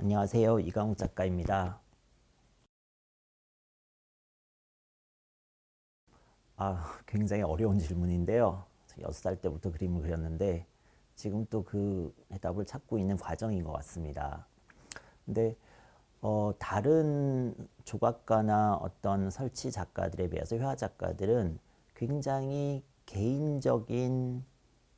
안녕하세요. 이강욱 작가입니다. 굉장히 어려운 질문인데요. 6살 때부터 그림을 그렸는데 지금 또 그 해답을 찾고 있는 과정인 것 같습니다. 근데 다른 조각가나 어떤 설치 작가들에 비해서 회화 작가들은 굉장히 개인적인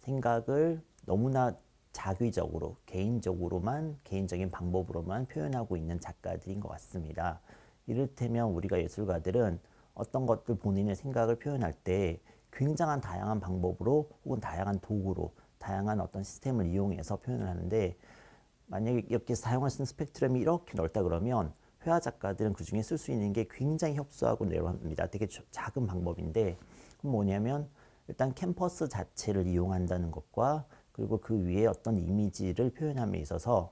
생각을 너무나 자기적으로 개인적인 방법으로만 표현하고 있는 작가들인 것 같습니다. 이를테면 우리가 예술가들은 어떤 것들 본인의 생각을 표현할 때 굉장한 다양한 방법으로 혹은 다양한 도구로 다양한 어떤 시스템을 이용해서 표현을 하는데, 만약에 이렇게 사용할 수 있는 스펙트럼이 이렇게 넓다 그러면 회화 작가들은 그 중에 쓸 수 있는 게 굉장히 협소하고 내려갑니다. 되게 작은 방법인데, 그럼 뭐냐면 일단 캠퍼스 자체를 이용한다는 것과 그리고 그 위에 어떤 이미지를 표현함에 있어서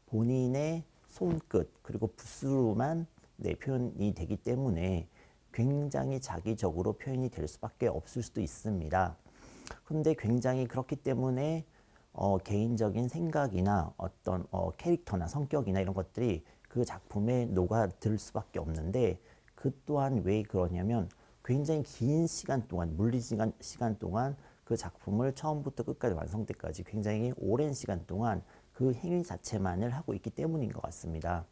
본인의 손끝 그리고 붓으로만 표현이 되기 때문에 굉장히 자기적으로 표현이 될 수밖에 없을 수도 있습니다. 그런데 굉장히 그렇기 때문에 개인적인 생각이나 어떤 캐릭터나 성격이나 이런 것들이 그 작품에 녹아들 수밖에 없는데, 그 또한 왜 그러냐면 굉장히 긴 시간 동안 시간 동안 그 작품을 처음부터 끝까지 완성 때까지 굉장히 오랜 시간 동안 그 행위 자체만을 하고 있기 때문인 것 같습니다.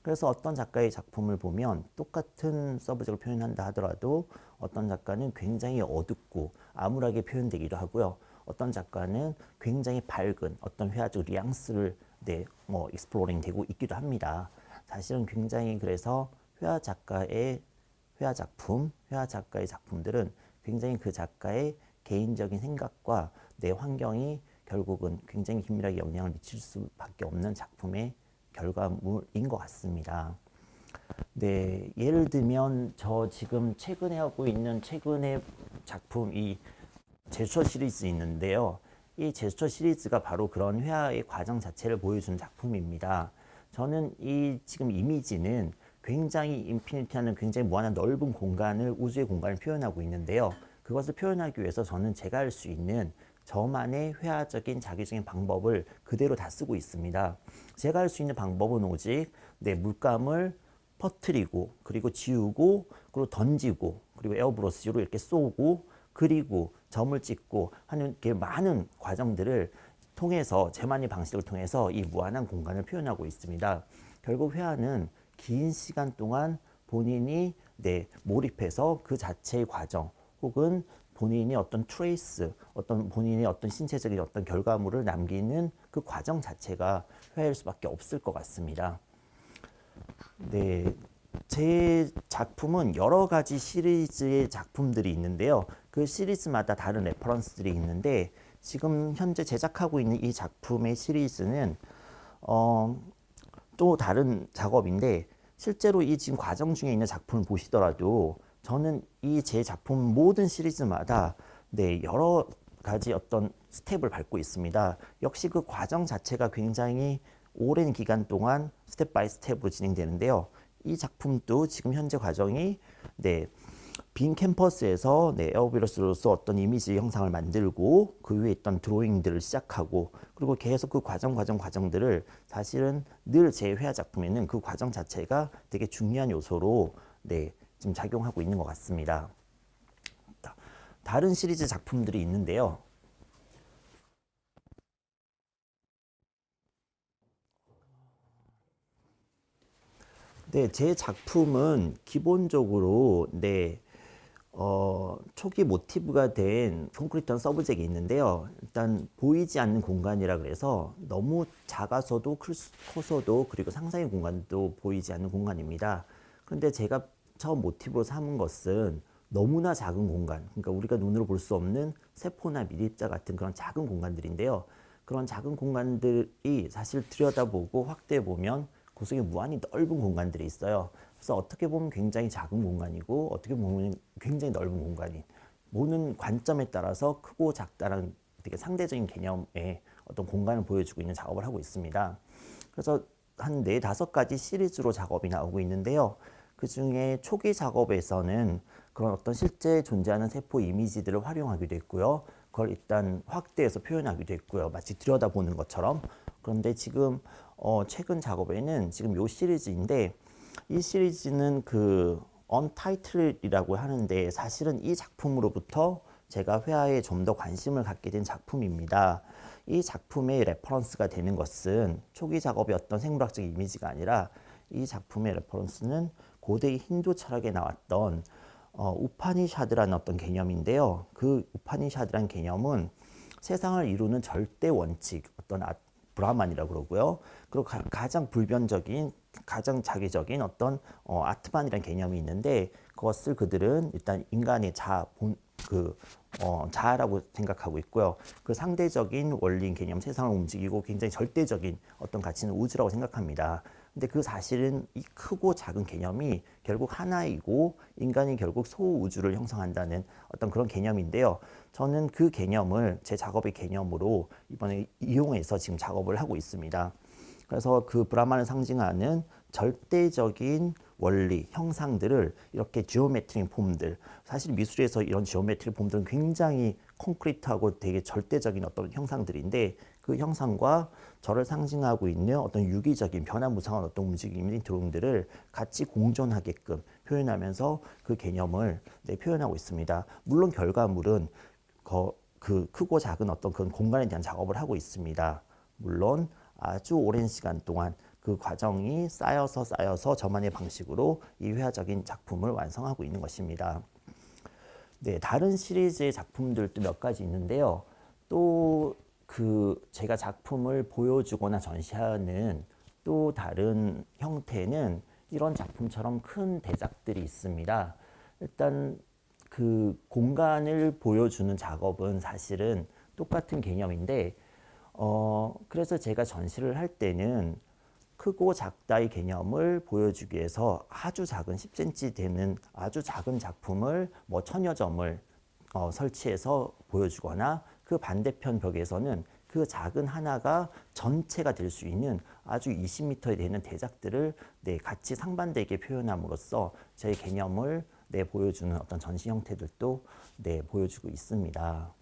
그래서 어떤 작가의 작품을 보면 똑같은 서브젝트를 표현한다 하더라도 어떤 작가는 굉장히 어둡고 암울하게 표현되기도 하고요. 어떤 작가는 굉장히 밝은 어떤 회화적 뉘앙스를 익스플로링 되고 있기도 합니다. 사실은 굉장히 그래서 회화 작가의 작품들은 굉장히 그 작가의 개인적인 생각과 내 환경이 결국은 굉장히 긴밀하게 영향을 미칠 수밖에 없는 작품의 결과물인 것 같습니다. 네, 예를 들면 저 지금 최근에 하고 있는 최근의 작품, 이 제스처 시리즈 있는데요. 이 제스처 시리즈가 바로 그런 회화의 과정 자체를 보여준 작품입니다. 저는 이 지금 이미지는 굉장히 인피니티하는 굉장히 무한한 넓은 공간을, 우주의 공간을 표현하고 있는데요. 그것을 표현하기 위해서 저는 제가 할 수 있는 저만의 회화적인 자기적인 방법을 그대로 다 쓰고 있습니다. 제가 할 수 있는 방법은 오직 물감을 퍼뜨리고 그리고 지우고 그리고 던지고 그리고 에어브러쉬로 이렇게 쏘고 그리고 점을 찍고 하는 게 많은 과정들을 통해서 제만의 방식을 통해서 이 무한한 공간을 표현하고 있습니다. 결국 회화는 긴 시간 동안 본인이 몰입해서 그 자체의 과정 혹은 본인이 어떤 트레이스, 어떤 본인의 어떤 신체적인 어떤 결과물을 남기는 그 과정 자체가 회화일 수밖에 없을 것 같습니다. 네, 제 작품은 여러 가지 시리즈의 작품들이 있는데요. 그 시리즈마다 다른 레퍼런스들이 있는데, 지금 현재 제작하고 있는 이 작품의 시리즈는 또 다른 작업인데, 실제로 이 지금 과정 중에 있는 작품을 보시더라도 저는 이 제 작품 모든 시리즈마다 여러 가지 어떤 스텝을 밟고 있습니다. 역시 그 과정 자체가 굉장히 오랜 기간 동안 스텝 바이 스텝으로 진행되는데요. 이 작품도 지금 현재 과정이 빈 캠퍼스에서 에어브러스로서 어떤 이미지 형상을 만들고 그 위에 있던 드로잉들을 시작하고 그리고 계속 그 과정들을 사실은 늘 제 회화 작품에는 그 과정 자체가 되게 중요한 요소로 지금 작용하고 있는 것 같습니다. 다른 시리즈 작품들이 있는데요. 제 작품은 기본적으로 초기 모티브가 된 콘크리트한 서브젝이 있는데요. 일단 보이지 않는 공간이라 그래서 너무 작아서도 커서도 그리고 상상의 공간도 보이지 않는 공간입니다. 그런데 제가 처음 모티브로 삼은 것은 너무나 작은 공간, 그러니까 우리가 눈으로 볼 수 없는 세포나 미립자 같은 그런 작은 공간들인데요. 그런 작은 공간들이 사실 들여다보고 확대해 보면 그 속에 무한히 넓은 공간들이 있어요. 그래서 어떻게 보면 굉장히 작은 공간이고 어떻게 보면 굉장히 넓은 공간이, 보는 관점에 따라서 크고 작다라는 되게 상대적인 개념의 어떤 공간을 보여주고 있는 작업을 하고 있습니다. 그래서 한 4-5가지 시리즈로 작업이 나오고 있는데요. 그 중에 초기 작업에서는 그런 어떤 실제 존재하는 세포 이미지들을 활용하기도 했고요. 그걸 일단 확대해서 표현하기도 했고요. 마치 들여다보는 것처럼. 그런데 지금 최근 작업에는 지금 요 시리즈인데 이 시리즈는 그 언타이틀이라고 하는데 사실은 이 작품으로부터 제가 회화에 좀 더 관심을 갖게 된 작품입니다. 이 작품의 레퍼런스가 되는 것은 초기 작업의 어떤 생물학적 이미지가 아니라 이 작품의 레퍼런스는 고대 힌두 철학에 나왔던 우파니샤드라는 어떤 개념인데요. 그 우파니샤드라는 개념은 세상을 이루는 절대 원칙, 어떤 브라만이라고 그러고요. 그리고 가장 불변적인, 가장 자기적인 어떤 아트만이라는 개념이 있는데 그것을 그들은 일단 인간의 자아라고 생각하고 있고요. 그 상대적인 원리인 개념, 세상을 움직이고 굉장히 절대적인 어떤 가치는 우주라고 생각합니다. 근데 그 사실은 이 크고 작은 개념이 결국 하나이고 인간이 결국 소우주를 형성한다는 어떤 그런 개념인데요. 저는 그 개념을 제 작업의 개념으로 이번에 이용해서 지금 작업을 하고 있습니다. 그래서 그 브라만을 상징하는 절대적인 원리, 형상들을 이렇게 지오메트릭 폼들, 사실 미술에서 이런 지오메트릭 폼들은 굉장히 콘크리트하고 되게 절대적인 어떤 형상들인데 그 형상과 저를 상징하고 있는 어떤 유기적인 변화무쌍한 어떤 움직임인 드론들을 같이 공존하게끔 표현하면서 그 개념을 표현하고 있습니다. 물론 결과물은 그 크고 작은 어떤 그런 공간에 대한 작업을 하고 있습니다. 물론 아주 오랜 시간 동안 그 과정이 쌓여서 저만의 방식으로 이 회화적인 작품을 완성하고 있는 것입니다. 네, 다른 시리즈의 작품들도 몇 가지 있는데요. 또 제가 작품을 보여주거나 전시하는 또 다른 형태는 이런 작품처럼 큰 대작들이 있습니다. 일단 그 공간을 보여주는 작업은 사실은 똑같은 개념인데 그래서 제가 전시를 할 때는 크고 작다의 개념을 보여주기 위해서 아주 작은 10cm 되는 아주 작은 작품을 뭐 1000여 점을 설치해서 보여주거나 그 반대편 벽에서는 그 작은 하나가 전체가 될 수 있는 아주 20m에 되는 대작들을 같이 상반되게 표현함으로써 제 개념을 보여주는 어떤 전시 형태들도 보여주고 있습니다.